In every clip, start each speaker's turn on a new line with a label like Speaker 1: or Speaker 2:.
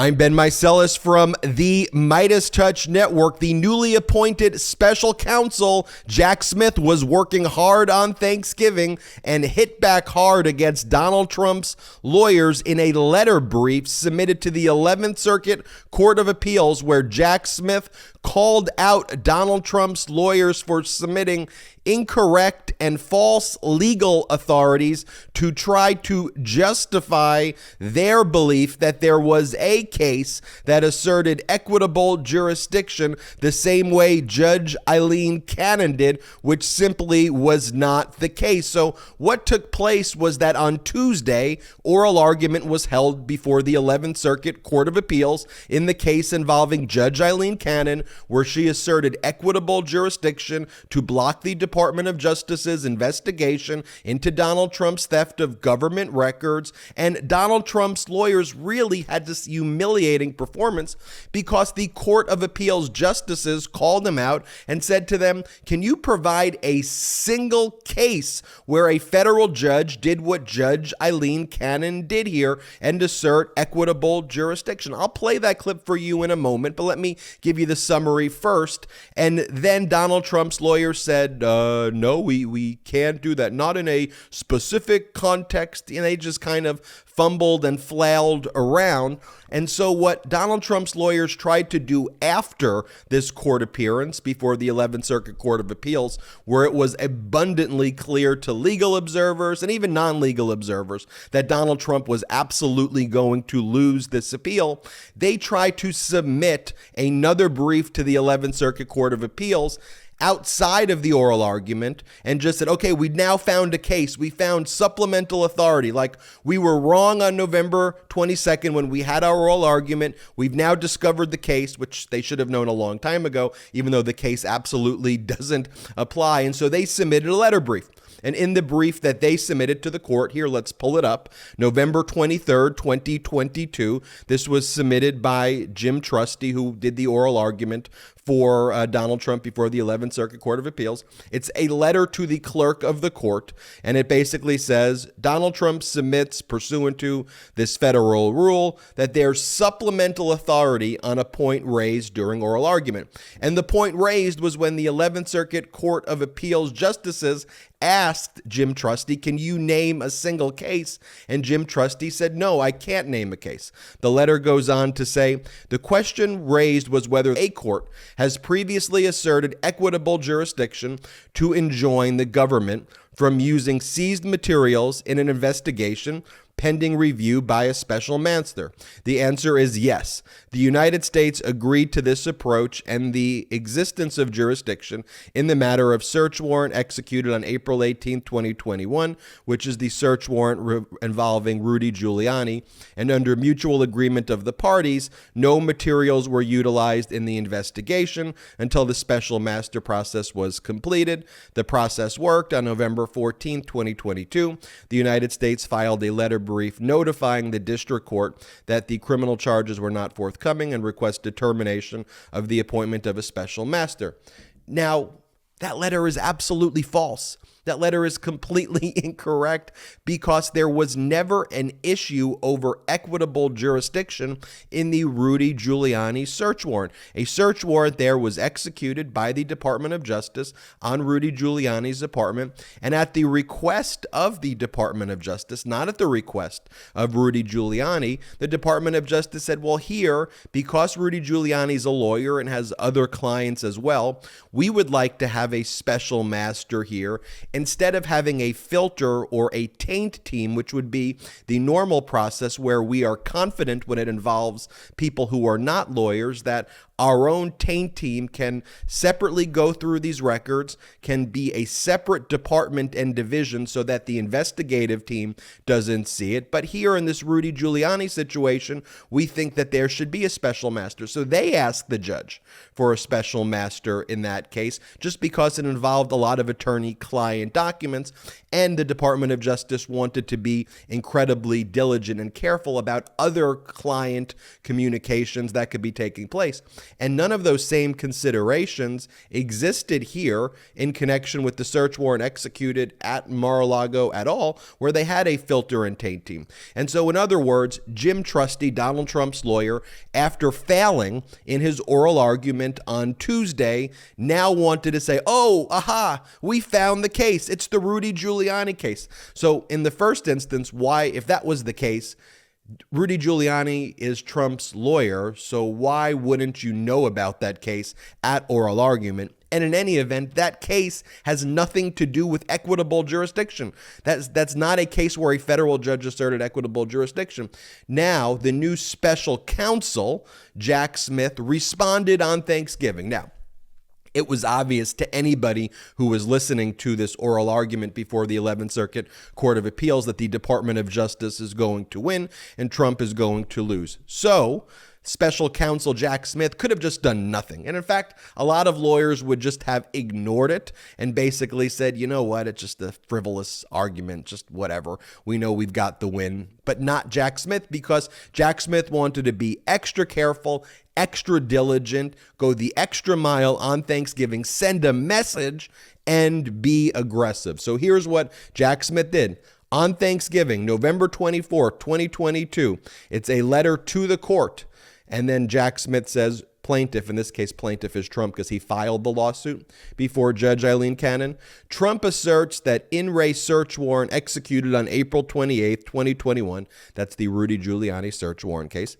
Speaker 1: I'm Ben Meiselas from the MeidasTouch Network. The newly appointed special counsel, Jack Smith, was working hard on Thanksgiving and hit back hard against Donald Trump's lawyers in a letter brief submitted to the 11th Circuit Court of Appeals, where Jack Smith called out Donald Trump's lawyers for submitting incorrect and false legal authorities to try to justify their belief that there was a case that asserted equitable jurisdiction the same way Judge Eileen Cannon did, which simply was not the case. So what took place was that on Tuesday, oral argument was held before the 11th Circuit Court of Appeals in the case involving Judge Eileen Cannon, where she asserted equitable jurisdiction to block the Department of Justice's investigation into Donald Trump's theft of government records. And Donald Trump's lawyers really had this humiliating performance because the Court of Appeals justices called them out and said to them, can you provide a single case where a federal judge did what Judge Eileen Cannon did here and assert equitable jurisdiction? I'll play that clip for you in a moment, but let me give you the summary first. And then Donald Trump's lawyer said, no, we can't do that. Not in a specific context. And they just kind of fumbled and flailed around. And so what Donald Trump's lawyers tried to do after this court appearance before the 11th Circuit Court of Appeals, where it was abundantly clear to legal observers and even non-legal observers that Donald Trump was absolutely going to lose this appeal, they tried to submit another brief to the 11th Circuit Court of Appeals outside of the oral argument and just said, okay, we now found a case. We found supplemental authority. Like, we were wrong on November 22nd when we had our oral argument. We've now discovered the case, which they should have known a long time ago, even though the case absolutely doesn't apply. And so they submitted a letter brief. And in the brief that they submitted to the court, here, let's pull it up, November 23rd, 2022, this was submitted by Jim Trusty, who did the oral argument for Donald Trump before the 11th Circuit Court of Appeals. It's a letter to the clerk of the court, and it basically says, Donald Trump submits, pursuant to this federal rule, that there's supplemental authority on a point raised during oral argument. And the point raised was when the 11th Circuit Court of Appeals justices asked Jim Trusty, can you name a single case? And Jim Trusty said, no, I can't name a case. The letter goes on to say, the question raised was whether a court has previously asserted equitable jurisdiction to enjoin the government from using seized materials in an investigation pending review by a special master. The answer is yes. The United States agreed to this approach and the existence of jurisdiction in the matter of search warrant executed on April 18, 2021, which is the search warrant involving Rudy Giuliani. And under mutual agreement of the parties, no materials were utilized in the investigation until the special master process was completed. The process worked. On November 14, 2022, the United States filed a letter brief notifying the district court that the criminal charges were not forthcoming and requested termination of the appointment of a special master. Now, that letter is absolutely false. That letter is completely incorrect because there was never an issue over equitable jurisdiction in the Rudy Giuliani search warrant. A search warrant there was executed by the Department of Justice on Rudy Giuliani's apartment, and at the request of the Department of Justice, not at the request of Rudy Giuliani, the Department of Justice said, well, here, because Rudy Giuliani's a lawyer and has other clients as well, we would like to have a special master here instead of having a filter or a taint team, which would be the normal process where we are confident when it involves people who are not lawyers that our own taint team can separately go through these records, can be a separate department and division so that the investigative team doesn't see it. But here in this Rudy Giuliani situation, we think that there should be a special master. So they asked the judge for a special master in that case, just because it involved a lot of attorney-client client documents, and the Department of Justice wanted to be incredibly diligent and careful about other client communications that could be taking place. And none of those same considerations existed here in connection with the search warrant executed at Mar-a-Lago at all, where they had a filter and taint team. And so, in other words, Jim Trusty, Donald Trump's lawyer, after failing in his oral argument on Tuesday, now wanted to say, oh, aha, we found the case. It's the Rudy Giuliani case. So in the first instance, why, if that was the case, Rudy Giuliani is Trump's lawyer, so why wouldn't you know about that case at oral argument? And in any event, that case has nothing to do with equitable jurisdiction. That's not a case where a federal judge asserted equitable jurisdiction. Now, the new special counsel, Jack Smith, responded on Thanksgiving. Now, it was obvious to anybody who was listening to this oral argument before the 11th Circuit Court of Appeals that the Department of Justice is going to win and Trump is going to lose. So, special counsel Jack Smith could have just done nothing. And in fact, a lot of lawyers would just have ignored it and basically said, you know what, it's just a frivolous argument, just whatever. We know we've got the win. But not Jack Smith, because Jack Smith wanted to be extra careful, extra diligent, go the extra mile on Thanksgiving, send a message, and be aggressive. So here's what Jack Smith did. On Thanksgiving, November 24th, 2022, it's a letter to the court. And then Jack Smith says, plaintiff, in this case, plaintiff is Trump because he filed the lawsuit before Judge Eileen Cannon. Trump asserts that in re search warrant executed on April 28th, 2021, that's the Rudy Giuliani search warrant case,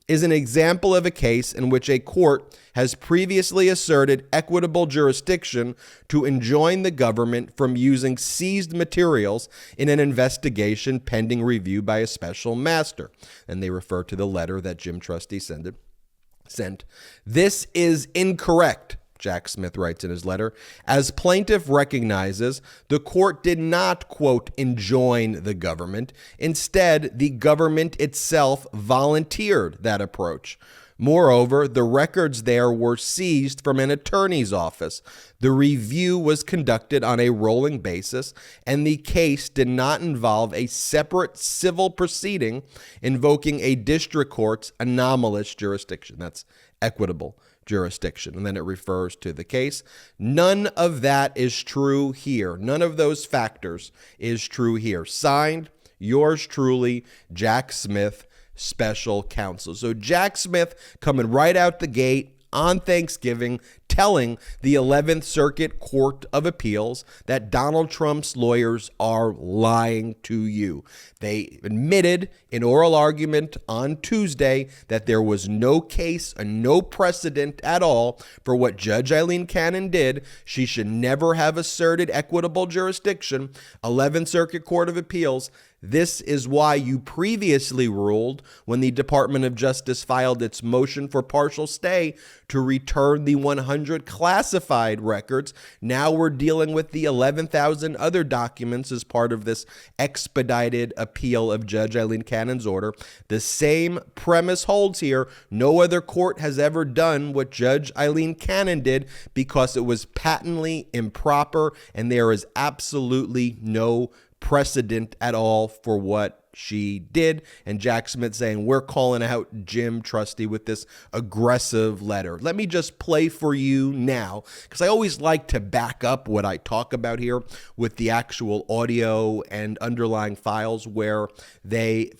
Speaker 1: is an example of a case in which a court has previously asserted equitable jurisdiction to enjoin the government from using seized materials in an investigation pending review by a special master. And they refer to the letter that Jim Trusty sent. This is incorrect, Jack Smith writes in his letter. As plaintiff recognizes, the court did not, quote, enjoin the government. Instead, the government itself volunteered that approach. Moreover, the records there were seized from an attorney's office. The review was conducted on a rolling basis, and the case did not involve a separate civil proceeding invoking a district court's anomalous jurisdiction. That's equitable jurisdiction. And then it refers to the case. None of that is true here. None of those factors is true here. Signed, yours truly, Jack Smith, special counsel. So Jack Smith coming right out the gate on Thanksgiving, telling the 11th Circuit Court of Appeals that Donald Trump's lawyers are lying to you. They admitted in oral argument on Tuesday that there was no case and no precedent at all for what Judge Eileen Cannon did. She should never have asserted equitable jurisdiction. 11th Circuit Court of Appeals, this is why you previously ruled when the Department of Justice filed its motion for partial stay to return the 100 classified records. Now we're dealing with the 11,000 other documents as part of this expedited appeal of Judge Eileen Cannon's order. The same premise holds here. No other court has ever done what Judge Eileen Cannon did because it was patently improper, and there is absolutely no precedent at all for what she did. And Jack Smith saying, we're calling out Jim Trusty with this aggressive letter. Let me just play for you now, because I always like to back up what I talk about here with the actual audio and underlying filings where they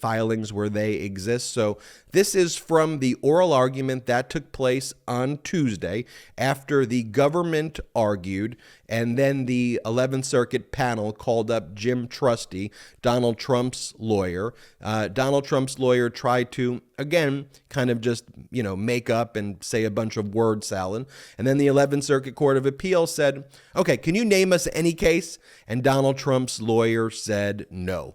Speaker 1: exist. So this is from the oral argument that took place on Tuesday after the government argued, and then the 11th Circuit panel called up Jim Trusty, Donald Trump's lawyer. Donald Trump's lawyer tried to, again, kind of just, make up and say a bunch of word salad. And then the 11th Circuit Court of Appeals said, okay, can you name us any case? And Donald Trump's lawyer said no.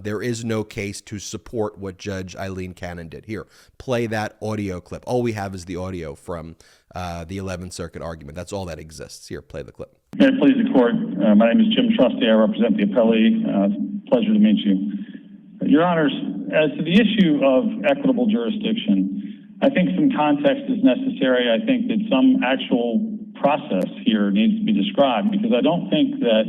Speaker 1: There is no case to support what Judge Eileen Cannon did. Here, play that audio clip. All we have is the audio from the 11th Circuit argument. That's all that exists. Here, play the clip.
Speaker 2: May it please the court. My name is Jim Trusty. I represent the appellee. Pleasure to meet you. Your Honors, as to the issue of equitable jurisdiction, I think some context is necessary. I think that some actual process here needs to be described, because I don't think that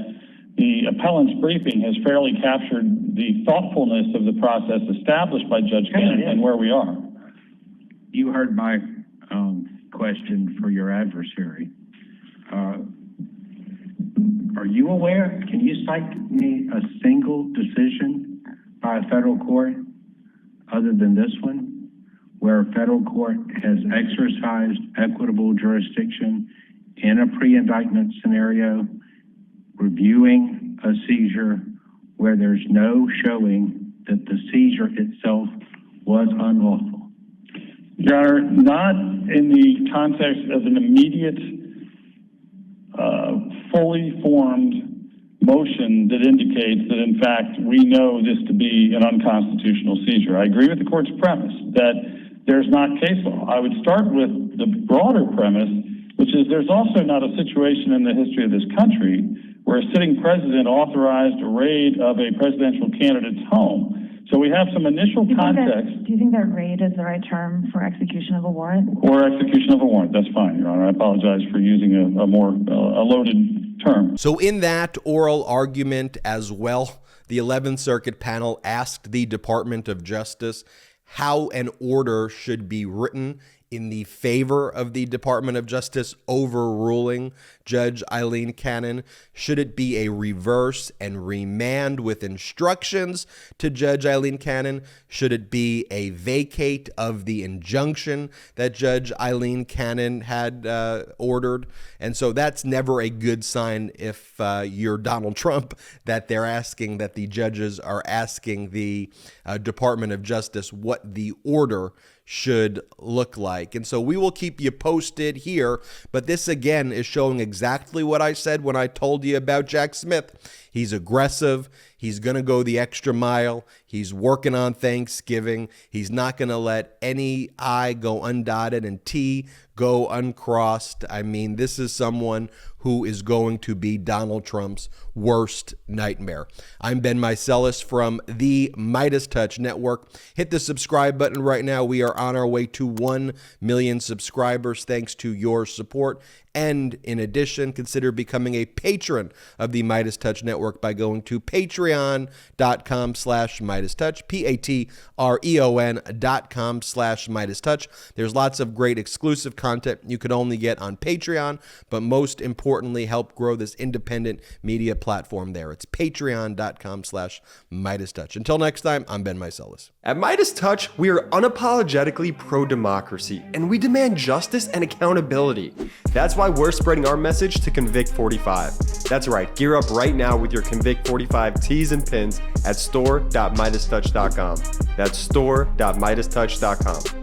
Speaker 2: the appellant's briefing has fairly captured the thoughtfulness of the process established by Judge Cannon and where we are.
Speaker 3: You heard my question for your adversary. Are you aware, can you cite me a single decision by a federal court other than this one, where a federal court has exercised equitable jurisdiction in a pre-indictment scenario, reviewing a seizure where there's no showing that the seizure itself was unlawful?
Speaker 2: Your Honor, not in the context of an immediate, fully formed motion that indicates that, in fact, we know this to be an unconstitutional seizure. I agree with the court's premise that there's not case law. I would start with the broader premise, which is there's also not a situation in the history of this country where a sitting president authorized a raid of a presidential candidate's home. So we have some initial context.
Speaker 4: Do you think that raid is the right term for execution of a warrant?
Speaker 2: Or execution of a warrant. That's fine, Your Honor. I apologize for using a more loaded term.
Speaker 1: So in that oral argument as well, the 11th Circuit panel asked the Department of Justice how an order should be written in the favor of the Department of Justice overruling Judge Eileen Cannon. Should it be a reverse and remand with instructions to Judge Eileen Cannon? Should it be a vacate of the injunction that Judge Eileen Cannon had ordered? And so that's never a good sign if you're Donald Trump, that they're asking, that the judges are asking the Department of Justice what the order should look like. And so we will keep you posted here, but this again is showing exactly what I said when I told you about Jack Smith. He's aggressive. He's going to go the extra mile. He's working on Thanksgiving. He's not going to let any I go undotted and T go uncrossed. I mean, this is someone who is going to be Donald Trump's worst nightmare. I'm Ben Meiselas from the MeidasTouch Network. Hit the subscribe button right now. We are on our way to 1 million subscribers thanks to your support. And in addition, consider becoming a patron of the MeidasTouch Network by going to patreon.com/MeidasTouch, patreon.com/MeidasTouch. There's lots of great exclusive content you could only get on Patreon, but most importantly, help grow this independent media platform there. It's patreon.com/MeidasTouch. Until next time, I'm Ben Meiselas.
Speaker 5: At MeidasTouch, we are unapologetically pro-democracy, and we demand justice and accountability. That's why we're spreading our message to Convict 45. That's right, gear up right now with your Convict 45 tees and pins at store.MeidasTouch.com. That's store.MeidasTouch.com.